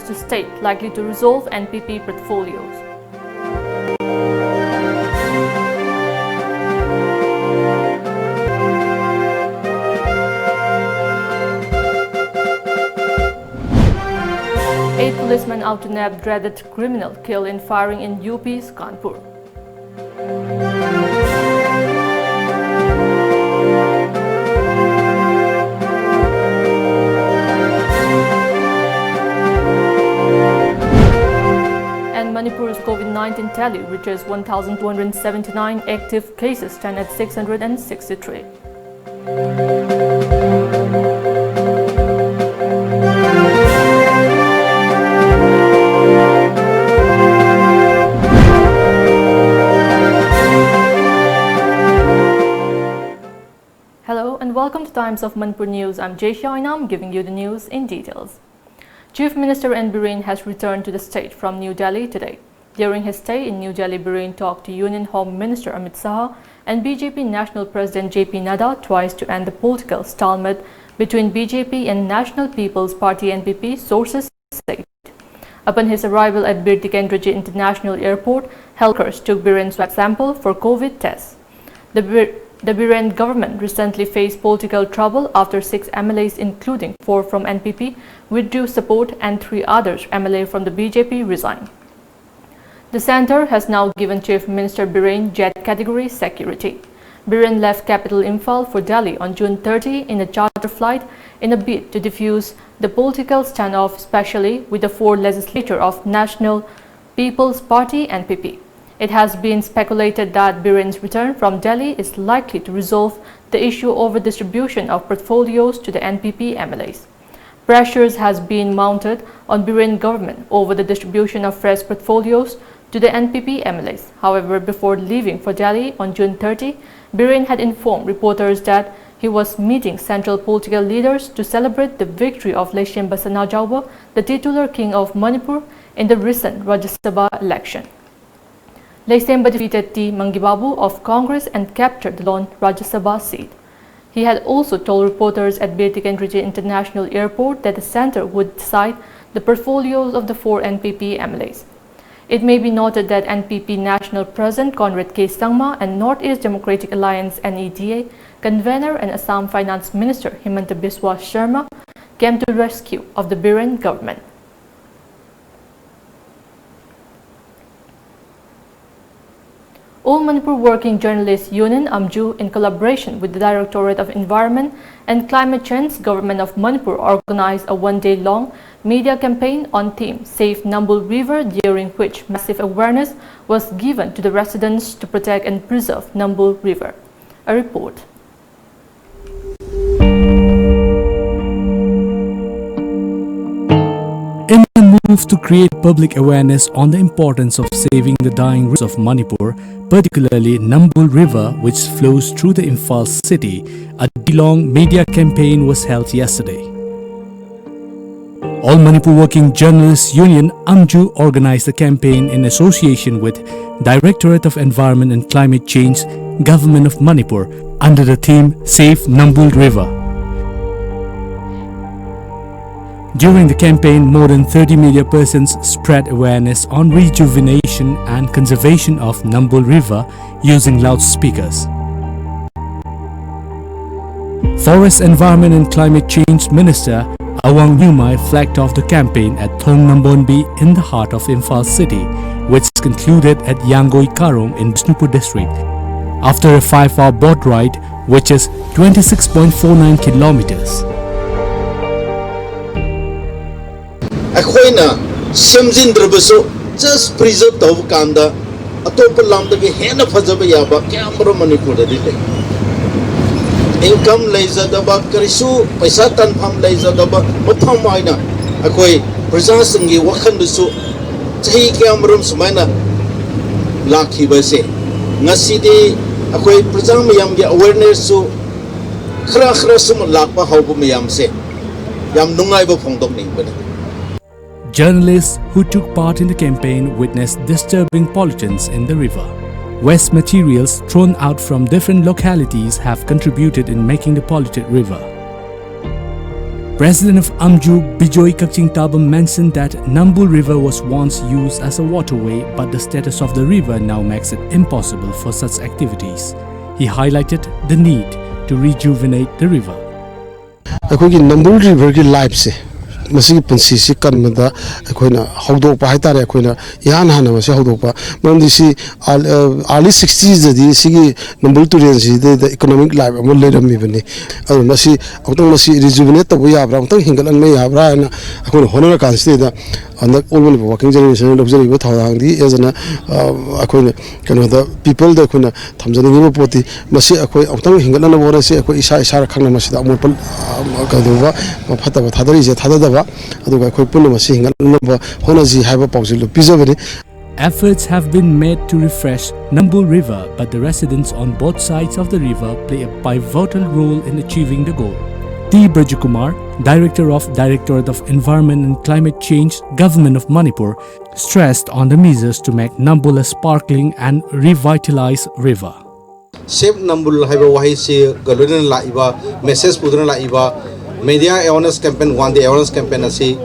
to state likely to resolve NPP portfolios. Eight policemen out to nab dreaded criminal killed in firing in UP's Kanpur. And Manipur's COVID-19 tally reaches 1,279 active cases, stand at 663. Hello and welcome to Times of Manipur News. I'm JESSIA OINAM giving you the news in details. Chief Minister N. Bireen has returned to the state from New Delhi today. During his stay in New Delhi, Bireen talked to Union Home Minister Amit Shah and BJP National President J.P. Nadda twice to end the political stalemate between BJP and National People's Party NPP, sources said. Upon his arrival at Bir Tikendraji International Airport, health workers took Bireen's swab sample for COVID tests. The Bireen government recently faced political trouble after 6 MLAs, including 4 from NPP, withdrew support and 3 others MLA from the BJP resigned. The centre has now given Chief Minister Bireen jet category security. Bireen left capital Imphal for Delhi on June 30 in a charter flight in a bid to defuse the political standoff, especially with the 4 legislature of National People's Party NPP. It has been speculated that Bireen's return from Delhi is likely to resolve the issue over distribution of portfolios to the NPP MLAs. Pressures has been mounted on Bireen government over the distribution of fresh portfolios to the NPP MLAs. However, before leaving for Delhi on June 30, Bireen had informed reporters that he was meeting central political leaders to celebrate the victory of lamjingbatomtv, the titular king of Manipur, in the recent Rajya Sabha election. Lamjingbatomtv defeated T. Mangibabu of Congress and captured the lone Rajya Sabha seat. He had also told reporters at Bir Tikendraji International Airport that the centre would decide the portfolios of the 4 NPP MLAs. It may be noted that NPP National President Conrad K. Sangma and North-East Democratic Alliance NEDA convener and Assam Finance Minister Himanta Biswa Sharma came to the rescue of the Bireen government. All Manipur Working Journalists Union (AMJU), in collaboration with the Directorate of Environment and Climate Change, Government of Manipur, organized a one-day-long media campaign on theme Save Nambul River, during which massive awareness was given to the residents to protect and preserve Nambul River. A report. In a move to create public awareness on the importance of saving the dying rivers of Manipur, particularly Nambul River, which flows through the Imphal city, a day-long media campaign was held yesterday. All Manipur Working Journalists Union (AMJU) organized the campaign in association with Directorate of Environment and Climate Change, Government of Manipur, under the theme Save Nambul River. During the campaign, more than 30 media persons spread awareness on rejuvenation and conservation of Nambul River using loudspeakers. Forest, Environment and Climate Change Minister Awang Nyumai flagged off the campaign at Thong Nambonbi in the heart of Imphal city, which concluded at Yangoi Karong in Bishnupur district. After a 5-hour boat ride, which is 26.49 kilometers. Akhwaina semjindrabasu just preserve tawb kanda atopa lamdagi hena phajaba yaba kyamro Manipur da dile income leizadaba karisu paisa tanpham leizadaba mapham aina akhoi praja sangi wakhandusu chahi kyamrum sumaina lakhibase ngasidi akhoi praja mayam gi awareness su khra sum lakpa hawbu mayam se yam nungai ba phongdok ning bane. Journalists who took part in the campaign witnessed disturbing pollutants in the river. Waste materials thrown out from different localities have contributed in making the polluted river. President of Amju, Bijoy Kakchingtabam, mentioned that Nambul River was once used as a waterway, but the status of the river now makes it impossible for such activities. He highlighted the need to rejuvenate the river. Nambul River ki life se masi punsi si kanmada akoina hawdokpa haitare akoina yan hana masi hawdokpa mamdi si early 60s di sigi Nambul Turen si the economic life amul lerami bani adu masi awtang masi rejuvenate tabu yabra awtang hingalan me yabra na akoina honora kanste da anak olmani working generation luxury ba thawang di ezana akoina kanada people da akoina thamjani ngi poti masi akoi awtang hingalan na bora se akoi isa isa rakhang na masi da amul pal kaduwa phataba thadari je thadada Efforts have been made to refresh Nambul River, but the residents on both sides of the river play a pivotal role in achieving the goal. T. Brajakumar, Director of Directorate of Environment and Climate Change, Government of Manipur, stressed on the measures to make Nambul a sparkling and revitalized river. Save Nambul haiba wahi se galudin laiba message pudran laiba media awareness campaign one day awareness campaign asi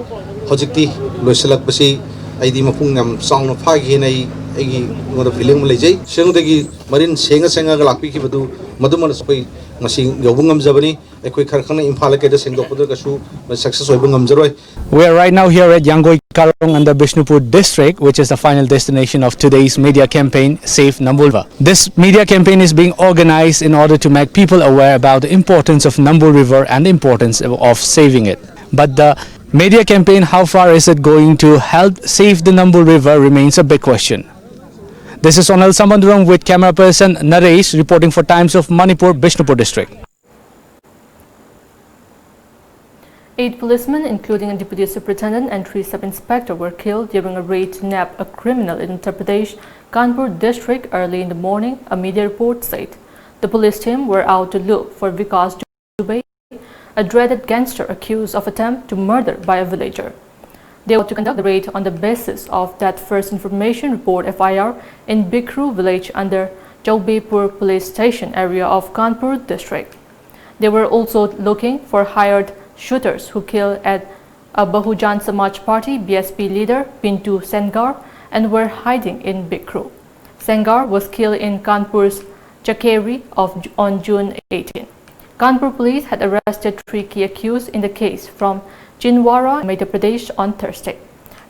hojikti loisalak basi aidi mapung ngam song no phagi nei agi ngoda feeling ma lejai sengdagi marin senga galakpi ki badu madumana soi ngasi yobungam jabani ekoi kharkhana imphal ke da sengdo pudur kasu success hoibungam jaroi. We are right now here at Yangoi Karong and the Bishnupur district, which is the final destination of today's media campaign, Save Nambul River. This media campaign is being organized in order to make people aware about the importance of Nambul River and the importance of saving it. But the media campaign, how far is it going to help save the Nambul River, remains a big question. This is Sonal Sambanduram with camera person Naresh reporting for Times of Manipur, Bishnupur district. 8 policemen, including a deputy superintendent and 3 sub-inspectors, were killed during a raid to nab a criminal in Uttar Pradesh, Kanpur district early in the morning, a media report said. The police team were out to look for Vikas Dubey, a dreaded gangster accused of attempt to murder by a villager. They were to conduct the raid on the basis of that first information report FIR in Bikru village under Chaubepur police station area of Kanpur district. They were also looking for hired shooters who killed at a Bahujan Samaj Party BSP leader Pintu Sengar and were hiding in Bikru. Sengar was killed in Kanpur's Chakeri on June 18. Kanpur police had arrested 3 key accused in the case from Chinwara, Madhya Pradesh on Thursday.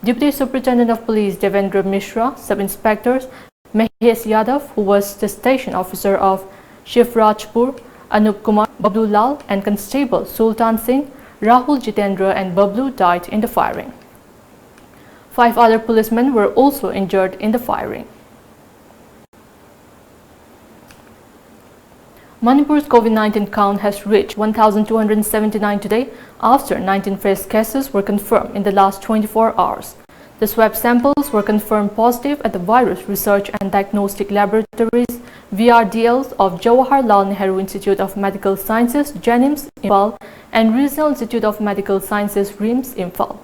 Deputy Superintendent of Police Devendra Mishra, Sub-Inspectors Mahesh Yadav, who was the station officer of Shifrajpur, Anup Kumar, Bablu Lal and Constable Sultan Singh, Rahul Jitendra and Bablu died in the firing. 5 other policemen were also injured in the firing. Manipur's COVID-19 count has reached 1,279 today after 19 fresh cases were confirmed in the last 24 hours. The swab samples were confirmed positive at the Virus Research and Diagnostic Laboratories VRDLs of Jawaharlal Nehru Institute of Medical Sciences JENIMS Imphal and Regional Institute of Medical Sciences RIMS Imphal.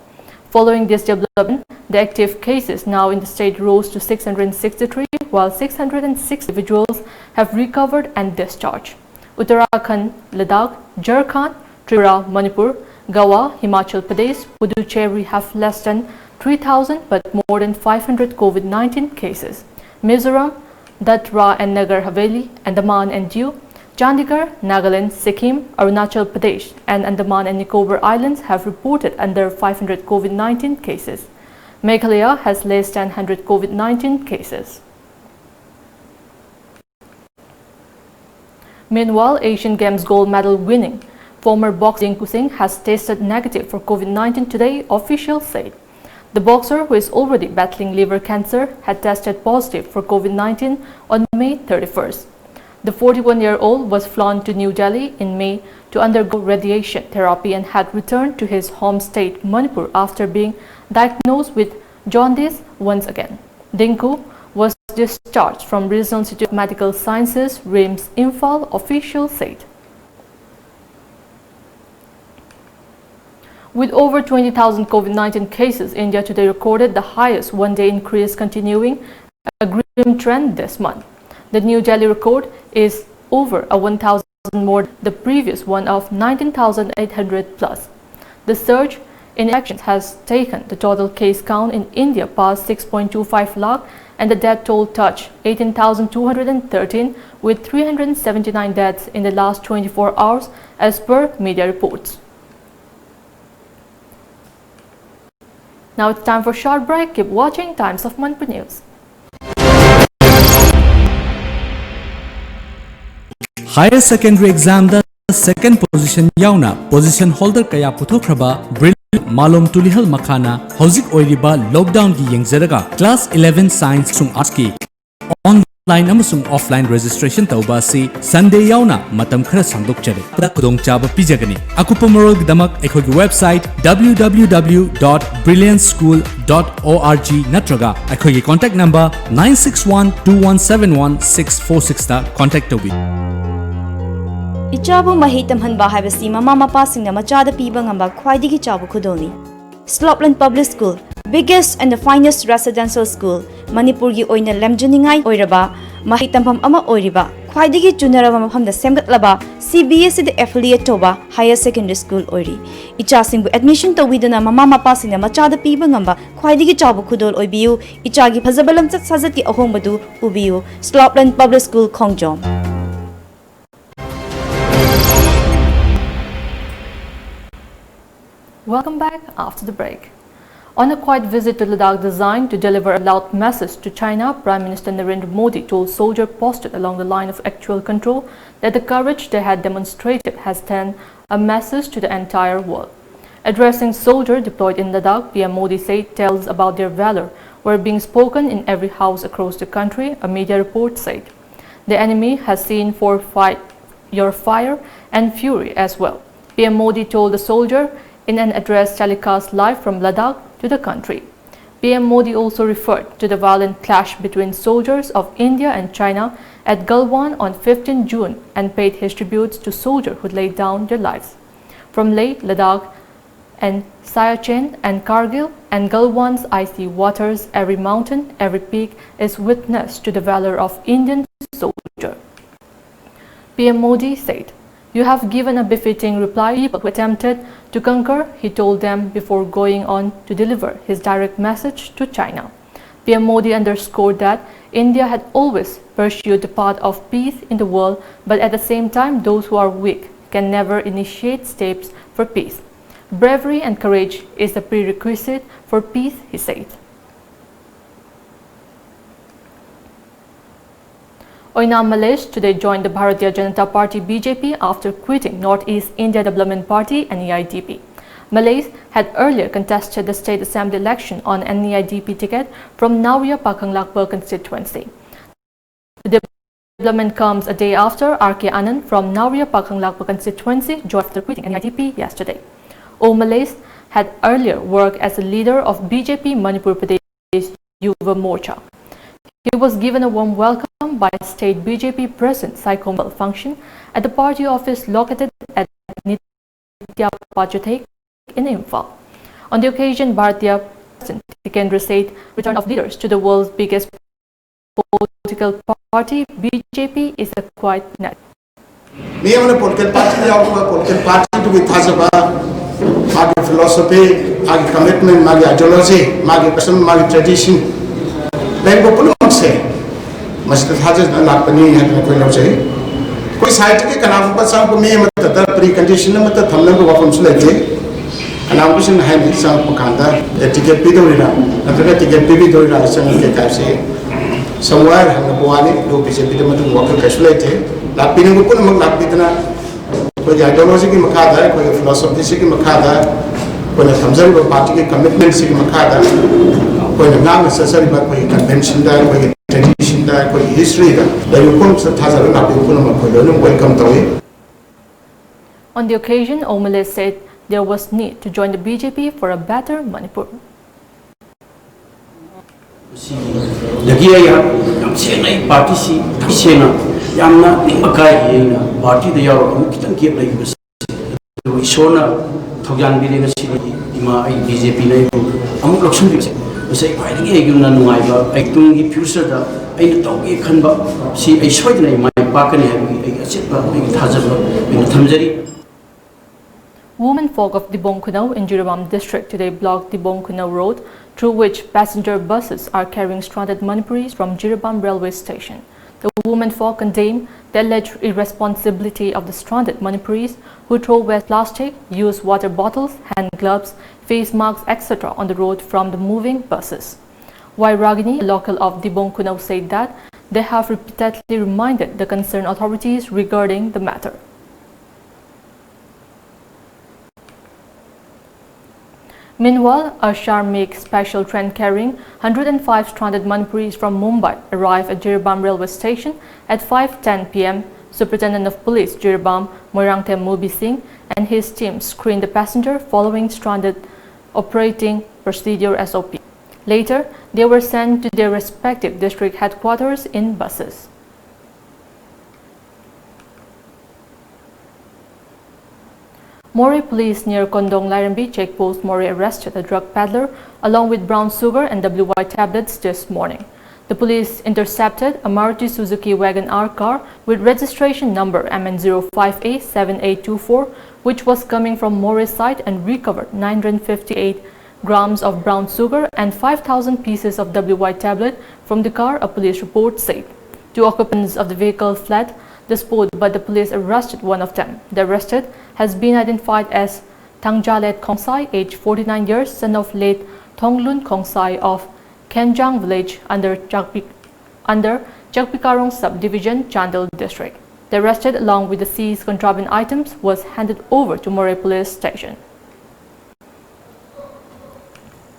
Following this development, the active cases now in the state rose to 663, while 606 individuals have recovered and discharged. Uttarakhand, Ladakh, Jharkhand, Tripura, Manipur, Goa, Himachal Pradesh, Puducherry have less than 3,000 but more than 500 COVID-19 cases. Mizoram, Dadra and Nagar Haveli, Andaman and Diu, Chandigarh, Nagaland, Sikkim, Arunachal Pradesh and Andaman and Nicobar Islands have reported under 500 COVID-19 cases. Meghalaya has less than 100 COVID-19 cases. Meanwhile, Asian Games gold medal winning former boxer Dinku Singh has tested negative for COVID-19 today, officials said. The boxer, who is already battling liver cancer, had tested positive for COVID-19 on May 31st. The 41-year-old was flown to New Delhi in May to undergo radiation therapy and had returned to his home state, Manipur, after being diagnosed with jaundice once again. Dinku was discharged from Regional Institute of Medical Sciences, RIMS Imphal, officials said. With over 20,000 COVID-19 cases, India today recorded the highest one-day increase, continuing a grim trend this month. The New Delhi record is over 1,000 more than the previous one of 19,800 plus. The surge in elections has taken the total case count in India past 6.25 lakh and the death toll touched 18,213 with 379 deaths in the last 24 hours as per media reports. Now it's time for a short break. Keep watching Times of Manipur News. Higher secondary exam the second position yauna position holder kaya puthokraba brilliant malom tulihal makhana hozik oiriba lockdown gi yengzaraga class 11 science sung arts ki online amasung offline registration tauba si Sunday yauna matam khara sangdokchare pra kudong chaba pijagani akupa morol gidamak ekhogi website www.brilliantschool.org natraga ekhogi contact number 9612171646 ta contact tobi Ichabu mahitam hanba haibasi mama mapa singna machada piba ngamba khwaidigi chabu khudoni. Slopland Public School, biggest and the finest residential school, Manipur gi oina lamjingbai oiraba mahitampham ama oiriba khwaidigi chunaraba mafamda semgatlaba CBSE the affiliate toba higher secondary school oiri. Ichasingbu admission tawidana mama mapa singna machada piba ngamba khwaidigi chabu khudol oibiu ichagi phazabalam chat sajat ki ahongbadu ubiu Slopland Public School Khongjom. Welcome back after the break. On a quiet visit to Ladakh designed to deliver a loud message to China, Prime Minister Narendra Modi told soldiers posted along the line of actual control that the courage they had demonstrated has sent a message to the entire world. Addressing soldiers deployed in Ladakh, PM Modi said tales about their valor were being spoken in every house across the country, a media report said. The enemy has seen your fire and fury as well. PM Modi told the soldier in an address telecast live from Ladakh to the country. PM Modi also referred to the violent clash between soldiers of India and China at Galwan on 15 June and paid his tributes to soldiers who laid down their lives. From Leh, Ladakh, and Siachen and Kargil and Galwan's icy waters, every mountain, every peak is witness to the valor of Indian soldier. PM Modi said, "You have given a befitting reply to people who attempted to conquer," he told them before going on to deliver his direct message to China. PM Modi underscored that India had always pursued the path of peace in the world, but at the same time, those who are weak can never initiate steps for peace. Bravery and courage is the prerequisite for peace, he said. OINAM Malaysia today joined the Bharatiya Janata Party BJP after quitting Northeast India Development Party NEIDP. Malaysia had earlier contested the state assembly election on NEIDP ticket from Nauria Pakanglakpa constituency. The development comes a day after R.K. Anand from Nauria Pakanglakpa constituency joined after quitting NEIDP yesterday. Malaysia had earlier worked as a leader of BJP Manipur Pradesh Yuva Morcha. He was given a warm welcome by State BJP President Saikom function at the party office located at Nitya Pachatek in Imphal. On the occasion, Bharatiya President Tikendra said return of leaders to the world's biggest political party, BJP, is a quiet net. Me on a political party to be Tazaba, Magi philosophy, Magi commitment, Magi ideology, Magi person, Magi tradition. Then go put on say, must have had a lapani and a queen of say. Quiz high to get an alphabet sample me at the precondition of the Tamil from Slate. And I was in hand some Pocanda, a ticket Pidorina, a ticket Pidorina, some say. Somewhere, and the Boali, do be a bit of water casulate, Lapin would put among Lapitana with the ideology in Makada, with the philosophy in Makada, when the Tamil party commitments in Makada. When the non necessary but when convention that when tradition that when history that you come to Tazarana welcome to it. On the occasion, Omale said there was need to join the BJP for a better Manipur. Say, I think I'm not I don't give you said I don't get Kanba. See, I swear my back and I sit in Tamzari. Women folk of Dibong Kunau in Jiribam district today blocked Dibong Kunau road, through which passenger buses are carrying stranded Manipuris from Jiribam railway station. The women folk condemn the alleged irresponsibility of the stranded Manipuris who throw away plastic, use water bottles, hand gloves, face masks, etc. on the road from the moving buses. Wairagini, a local of Dibong Kunau, said that they have repeatedly reminded the concerned authorities regarding the matter. Meanwhile, a Sharmik special train carrying 105 stranded Manipuris from Mumbai arrived at Jiribam railway station at 5:10 p.m. Superintendent of Police Jiribam, Moirangthem Mubi Singh, and his team screened the passenger following stranded operating procedure SOP. Later, they were sent to their respective district headquarters in buses. Moreh police near Kondong Lairambi checkpost Moreh arrested a drug peddler along with brown sugar and WY tablets this morning. The police intercepted a Maruti Suzuki Wagon R car with registration number MN05A7824, which was coming from Moreh side, and recovered 958 grams of brown sugar and 5,000 pieces of WY tablet from the car, a police report said. Two occupants of the vehicle fled the spot, but the police arrested one of them. The arrested has been identified as Tangjalet Kongsai, age 49 years, son of late Thonglun Kongsai of Kenjang village under Chakpikarong subdivision, Chandel district. The arrested, along with the seized contraband items, was handed over to Moreh police station.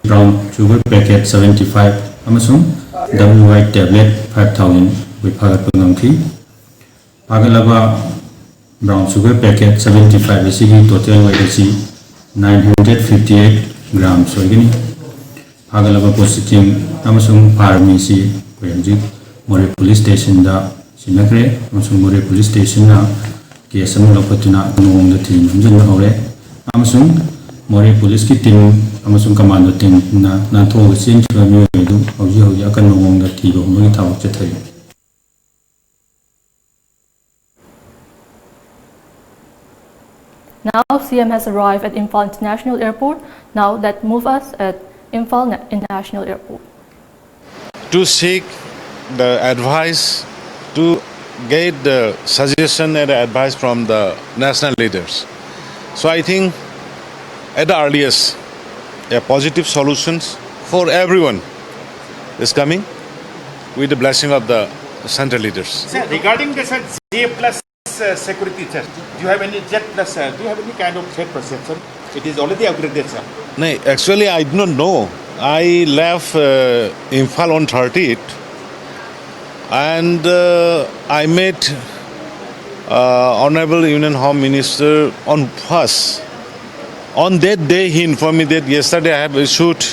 Brown sugar packet 75 amasung WY tablet 5,000 with Pagatunamki. Pagalaba brown sugar packet 75 asigi total weight is 958 grams. So again, Pagalaba positing amasung paramisi Wenjik Moreh police station da Sinakre, amasung Moreh police station na Kesam Lapatuna Nong the team Hore amasung Moreh police ki team amasung commando team na Nato Sin Chami Edu Ojo Yakan Nong the Tigo Muritaw Chetay. Now, CM has arrived at Imphal International Airport. Now, let's move us at Imphal International Airport. To seek the advice, to get the suggestion and advice from the national leaders. So I think at the earliest, a positive solutions for everyone is coming with the blessing of the central leaders. Sir, regarding the J plus security, sir, do you have any jet plus, do you have any kind of threat perception? It is already upgraded, sir. No, actually I do not know. I left Imphal on 30th and I met Honorable Union Home Minister on 1st. On that day he informed me that yesterday I have issued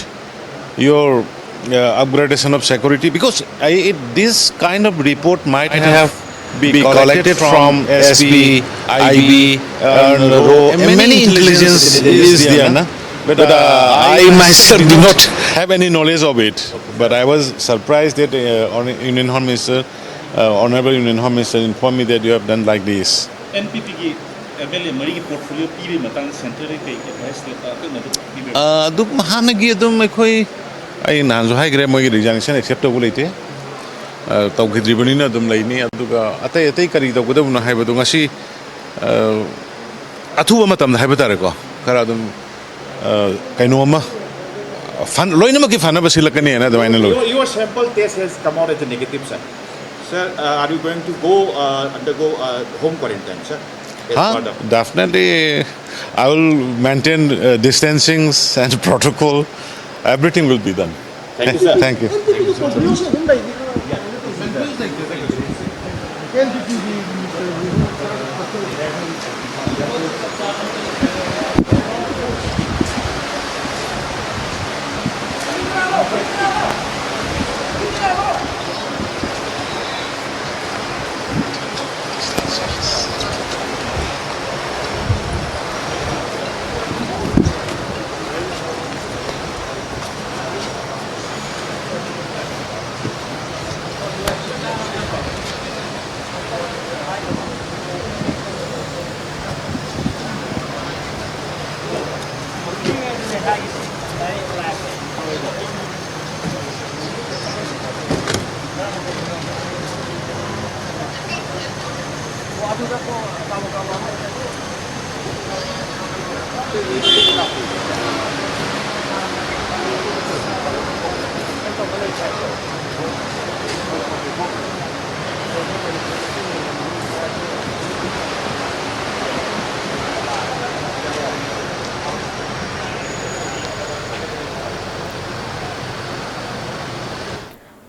your upgradation of security, because this kind of report might have be collected from SB, IB, and many intelligence is there. Na? But I myself do not have any knowledge of it. But I was surprised that Union Home Minister, Honorable Union Home Minister informed me that you have done like this. NPP portfolio center I nanzo high grade mogi resignation acceptable ite tawkidribani dum laini aduga atai kari tawgudam na haibadu ngasi athuba matam haibadare ko kara dum kainoma fan loinama ki fana basilakani na damaina lo. Your sample test has come out as a negative, sir. Sir, are you going to go undergo home quarantine, sir? Definitely I will maintain distancing and protocol. Everything will be done. Thank you, sir. Thank you.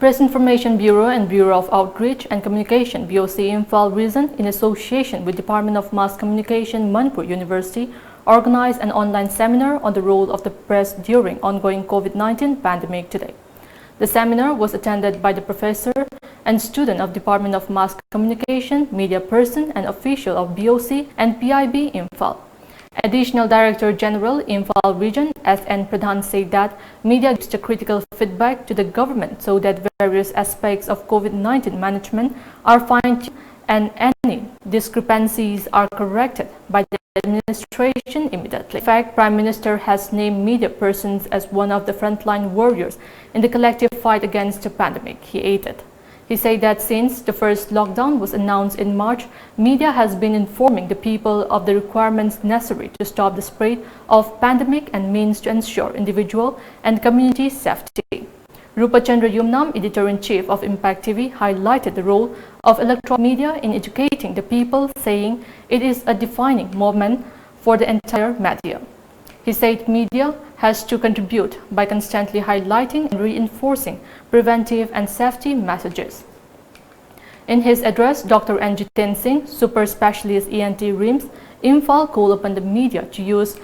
Press Information Bureau and Bureau of Outreach and Communication (BOC) Imphal Region, in association with Department of Mass Communication, Manipur University, organized an online seminar on the role of the press during ongoing COVID-19 pandemic today. The seminar was attended by the professor and student of Department of Mass Communication, media person and official of BOC and PIB Imphal. Additional Director General, Imphal Region, S.N. Pradhan, said that media gives the critical feedback to the government so that various aspects of COVID-19 management are fine-tuned and any discrepancies are corrected by the administration immediately. In fact, Prime Minister has named media persons as one of the frontline warriors in the collective fight against the pandemic, he added. He said that since the first lockdown was announced in March, media has been informing the people of the requirements necessary to stop the spread of pandemic and means to ensure individual and community safety. Rupachandra Yumnam, Editor-in-Chief of Impact TV, highlighted the role of electronic media in educating the people, saying it is a defining moment for the entire media. He said media has to contribute by constantly highlighting and reinforcing preventive and safety messages. In his address, Dr. N. Jiten Singh, Super Specialist ENT RIMS, Imphal, called upon the media to use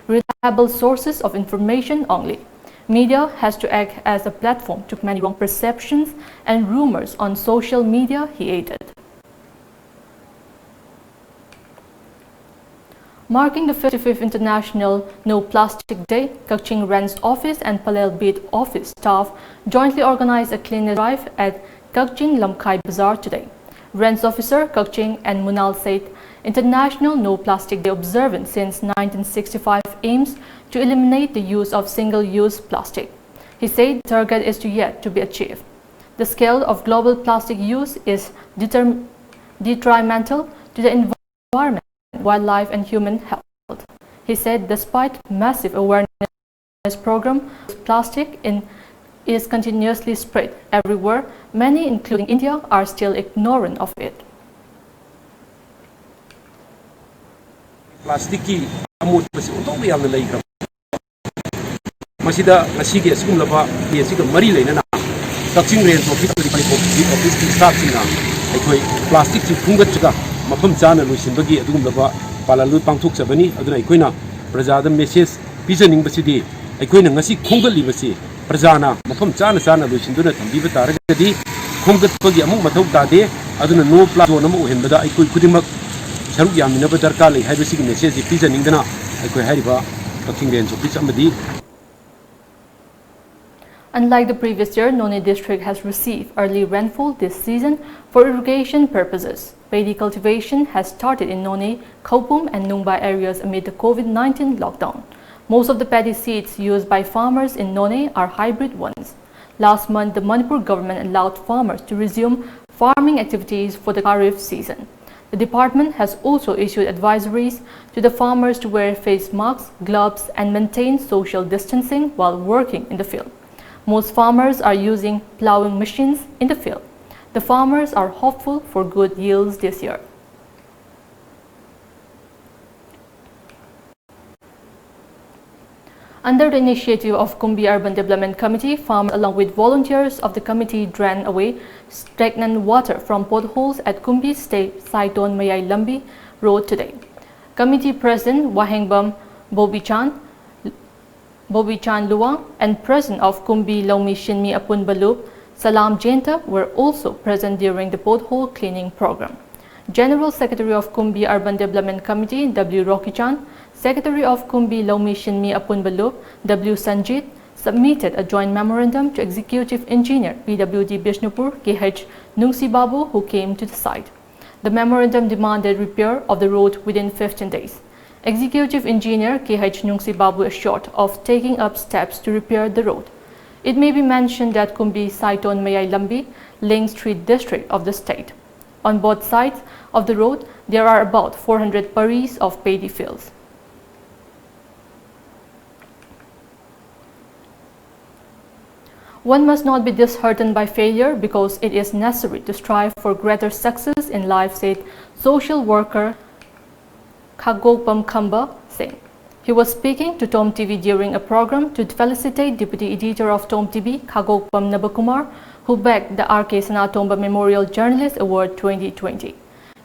reliable sources of information only. Media has to act as a platform to many wrong perceptions and rumors on social media, he added. Marking the 55th International No Plastic Day, Kaching Rents Office and Palel Beat Office staff jointly organized a cleanup drive at Kaching Lamkai Bazaar today. Rents Officer Kaching and Munal said International No Plastic Day observance since 1965 aims to eliminate the use of single-use plastic. He said the target is yet to be achieved. The scale of global plastic use is detrimental to the environment, wildlife and human health. He said despite massive awareness program, plastic is continuously spread everywhere, many including India are still ignorant of it. Plastic ki amut basi utong yang na laigram. Masida ngasigi asum laba ni asiga mari leina na. Kaching Range Office di office ki staff singa. Aikoi plastic chi phungat chaga mafam chana luisin bagi adum laba palalu pangthuk chabani aduna aikoina prajada message pijaning basidi aikoina ngasi khongal libasi prajana mafam chana chana luisin duna thambiba taragadi khongat bagi amuk mathau tade aduna no plastic zone amu henbada aikoi kudimak saruk yaminaba darkar lei haibasi message pijaning dana aikoi hariba Kaching Range Office amadi. Unlike the previous year, Noni district has received early rainfall this season for irrigation purposes. Paddy cultivation has started in Noni, Kaupum and Nungbai areas amid the COVID-19 lockdown. Most of the paddy seeds used by farmers in Noni are hybrid ones. Last month, the Manipur government allowed farmers to resume farming activities for the Kharif season. The department has also issued advisories to the farmers to wear face masks, gloves and maintain social distancing while working in the field. Most farmers are using plowing machines in the field. The farmers are hopeful for good yields this year. Under the initiative of Kumbi Urban Development Committee, farmers along with volunteers of the committee drain away stagnant water from potholes at Kumbi State Saiton Mayai Lambi Road today. Committee President Wahengbam Bobichan Luang and President of Kumbi Lomi Shinmi Apun Balup, Salam Jenta were also present during the pothole cleaning program. General Secretary of Kumbi Urban Development Committee W. Rokichan, Secretary of Kumbi Lomi Shinmi Apun Balup W. Sanjit submitted a joint memorandum to Executive Engineer PWD Bishnupur KH Nungsi Babu, who came to the site. The memorandum demanded repair of the road within 15 days. Executive Engineer KH Nungsi Babu assured of taking up steps to repair the road. It may be mentioned that Kumbi Saiton Mayai Lambi links 3 districts of the state. On both sides of the road, there are about 400 paris of paddy fields. One must not be disheartened by failure because it is necessary to strive for greater success in life, said social worker Khagopam Khamba Singh. He was speaking to TOMTV during a program to felicitate Deputy Editor of TOMTV, Khagopam Nabakumar, who bagged the R.K. Sanatomba Memorial Journalist Award 2020.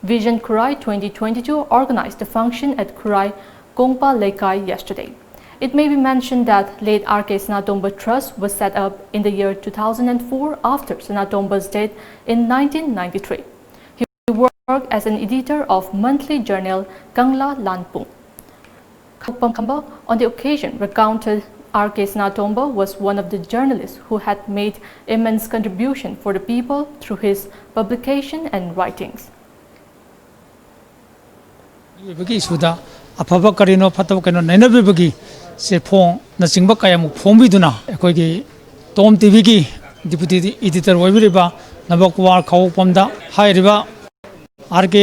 Vision Kurai 2022 organized the function at Kurai Kongpa Lekai yesterday. It may be mentioned that late R.K. Sanatomba Trust was set up in the year 2004 after Sanatomba's death in 1993. He worked as an editor of monthly journal Kangla Lanpung. Khagopam Khamba on the occasion recounted R.K. Sanatomba was one of the journalists who had made immense contribution for the people through his publication and writings. Se phong na singba kaya mu phombi duna ekoi gi tom tv gi deputy editor oibiriba Nabakumar Khagopam da hairiba RK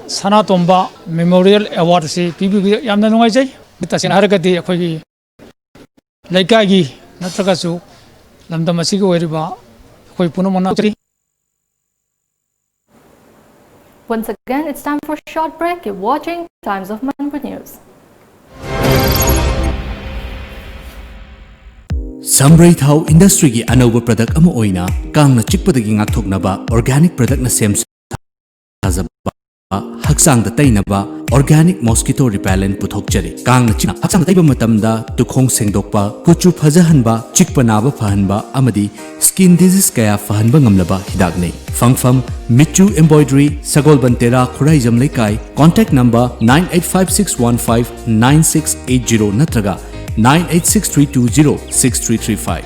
Sanatomba Memorial Award se pibi yamna nungai jai tasin haragati ekoi gi laikai gi natraga su lamdam asi gi oiriba ekoi punamona tri. Once again, it's time for a short break. Keep watching Times of Manipur News. Sambrai Thau Industry gi anova product ama oina kangna chikpadagi ngakthoknaba organic product na sem sajaba haksang da tainaba organic mosquito repellent puthokjari kangna chik haksang taiba matamda tukhong sengdokpa kuchu phajahanba chikpanaba phahanba amadi skin disease kaya fahanba ngamlaba hidakne fangfam Michu Embroidery Sagolbantera Khuraijam Lekai contact number 9856159680 natraga 9863206335.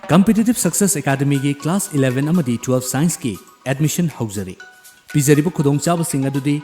Competitive Success Academy ki Class 11 amadi 12 Science ki admission hauzari. Pizaribu khudong chaba singa dudi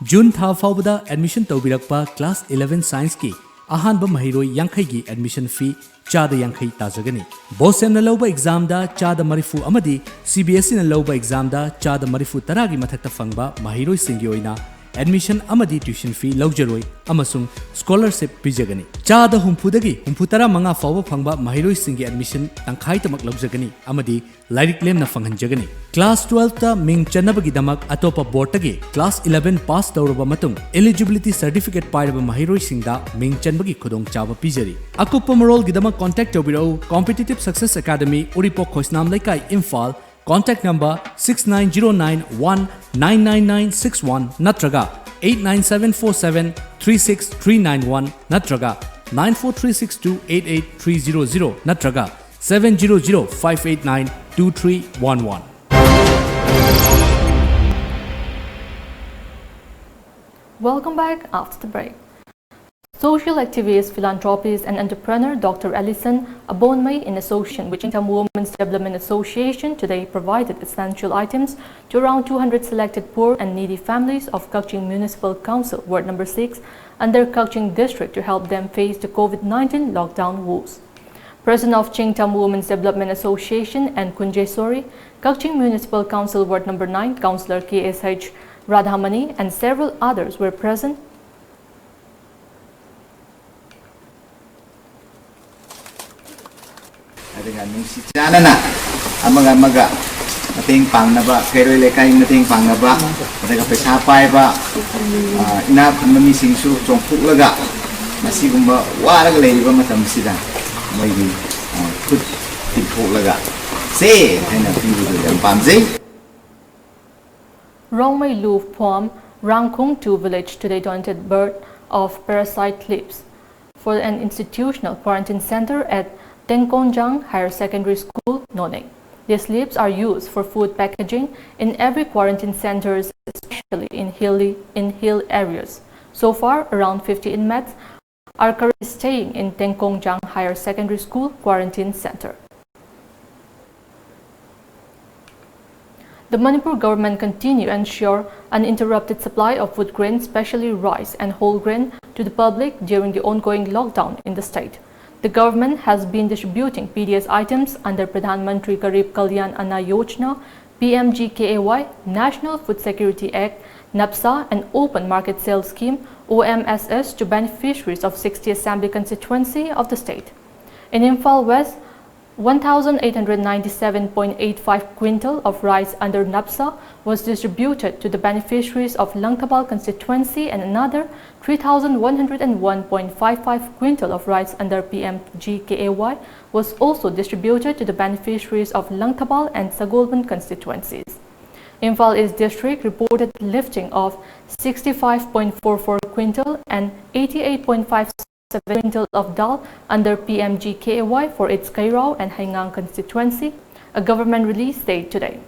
June tha faubada admission taubirakpa Class 11 Science ki ahanba mahiroi yankhai gi admission fee chada yankhai tajagani. Bosem na lauba exam da chada marifu amadi CBSE na lauba exam da chada marifu taragi mathakta fangba mahiroi singi oina admission amadi tuition fee laujaroi amasung scholarship pijagani chada humphudagi humphutara manga fawba phangba mahiroi singi admission tangkhai tamak laujagani amadi lairik lemna fanghanjagani class 12 ta ming chanabagi damak atopa board tagi class 11 pass tawraba matung eligibility certificate pairaba mahiroi singda ming chanbagi khudong chawa pijari akupa morol gidamak contact tawbirau Competitive Success Academy Uripok Khoisnam Laikai Imphal. Contact number 6909199961 natraga 89747 natraga 9436288300 natraga 700-589-2311. Welcome back after the break. Social activist, philanthropist and entrepreneur Dr. Alison Abonmei, in association with Chingtam Women's Development Association, today provided essential items to around 200 selected poor and needy families of Kaching Municipal Council, Ward Number 6, and their Kaching District to help them face the COVID-19 lockdown woes. President of Chingtam Women's Development Association and Kunjesori, Kaching Municipal Council, Ward Number 9, Councillor KSH Radhamani and several others were present. Dengan nungsijana na amaga mating pangnaba kairoi lekai mating pangnaba mereka pesa pai ba ina phamami singsu chongphuklaga masigumba waraga leiba matam sida maigi khut tiphuklaga se haina pibu yam pamjei. Rongmei Lu Phom Rangkhung 2 village today donated birth of parasite lips for an institutional quarantine center at Tengkongjang Higher Secondary School, Noneng. These leaves are used for food packaging in every quarantine centers, especially in hill areas. So far, around 50 inmates are currently staying in Tengkongjang Higher Secondary School Quarantine Center. The Manipur government continue to ensure uninterrupted supply of food grain, especially rice and whole grain, to the public during the ongoing lockdown in the state. The government has been distributing PDS items under Pradhan Mantri Garib Kalyan Anna Yojana PMGKAY, National Food Security Act, NAPSA, and Open Market Sales Scheme OMSS to beneficiaries of 60 Assembly constituency of the state. In Imphal West, 1,897.85 quintal of rice under NAPSA was distributed to the beneficiaries of Langtabal constituency, and another 3,101.55 quintal of rice under PMGKAY was also distributed to the beneficiaries of Langtabal and Sagolban constituencies. Imphal East District reported lifting of 65.44 quintal and 88.57 quintal of dal under PMGKAY for its Kairao and Haingang constituency, a government release said today.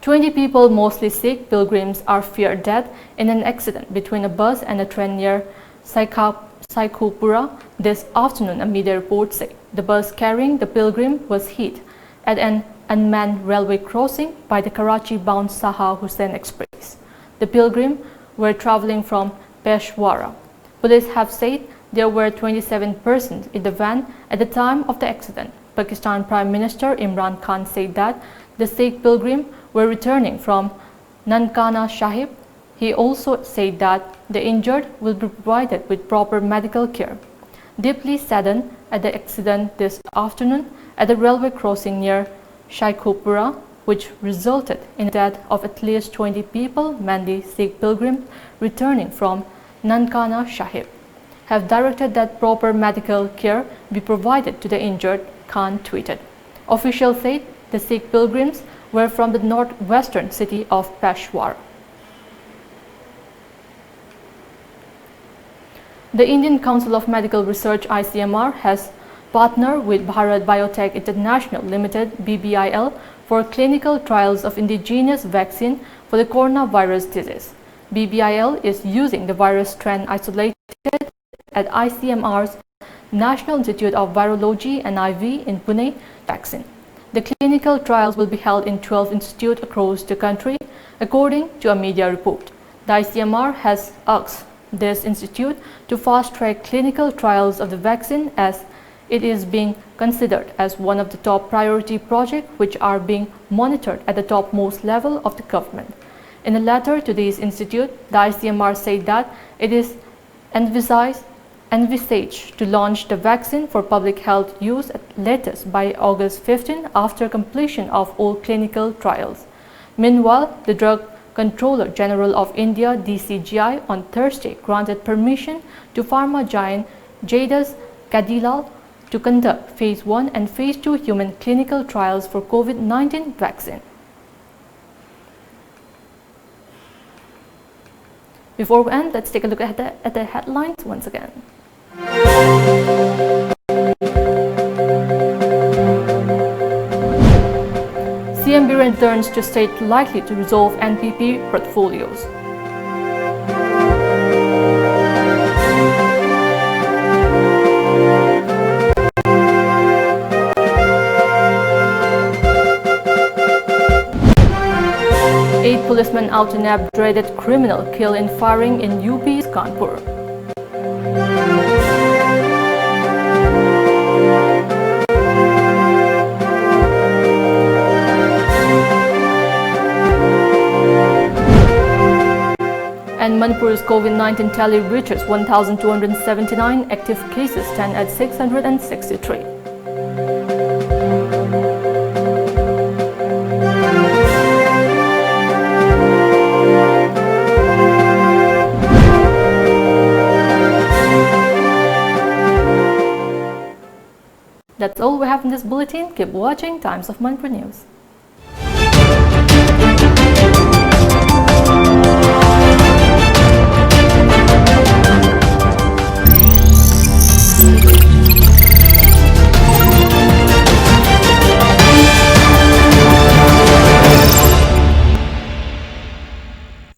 20 people, mostly Sikh pilgrims, are feared dead in an accident between a bus and a train near Saikhupura this afternoon, a media report said. The bus carrying the pilgrim was hit at an unmanned railway crossing by the Karachi-bound Saha Hussain Express. The pilgrim were travelling from Peshawar. Police have said there were 27 persons in the van at the time of the accident. Pakistan Prime Minister Imran Khan said that the Sikh pilgrim were returning from Nankana Sahib. He also said that the injured will be provided with proper medical care. Deeply saddened at the accident this afternoon at the railway crossing near Shaikhupura, which resulted in the death of at least 20 people, mainly Sikh pilgrims returning from Nankana Sahib, have directed that proper medical care be provided to the injured, Khan tweeted. Officials said the Sikh pilgrims were from the northwestern city of Peshawar. The Indian Council of Medical Research ICMR has partnered with Bharat Biotech International Limited BBIL for clinical trials of indigenous vaccine for the coronavirus disease. BBIL is using the virus strain isolated at ICMR's National Institute of Virology NIV in Pune vaccine. The clinical trials will be held in 12 institutes across the country, according to a media report. The ICMR has asked this institute to fast-track clinical trials of the vaccine as it is being considered as one of the top priority projects which are being monitored at the topmost level of the government. In a letter to this institute, the ICMR said that it is envisaged to launch the vaccine for public health use at latest by August 15 after completion of all clinical trials. Meanwhile, the Drug Controller General of India DCGI on Thursday granted permission to pharma giant Jadus Cadilal to conduct Phase 1 and Phase 2 human clinical trials for COVID-19 vaccine. Before we end, let's take a look at the headlines once again. CMB returns to state likely to resolve NPP portfolios. Eight policemen out in a dreaded criminal kill in firing in UP's Kanpur. And Manipur's COVID-19 tally reaches 1,279, active cases stand at 663. That's all we have in this bulletin. Keep watching Times of Manipur News.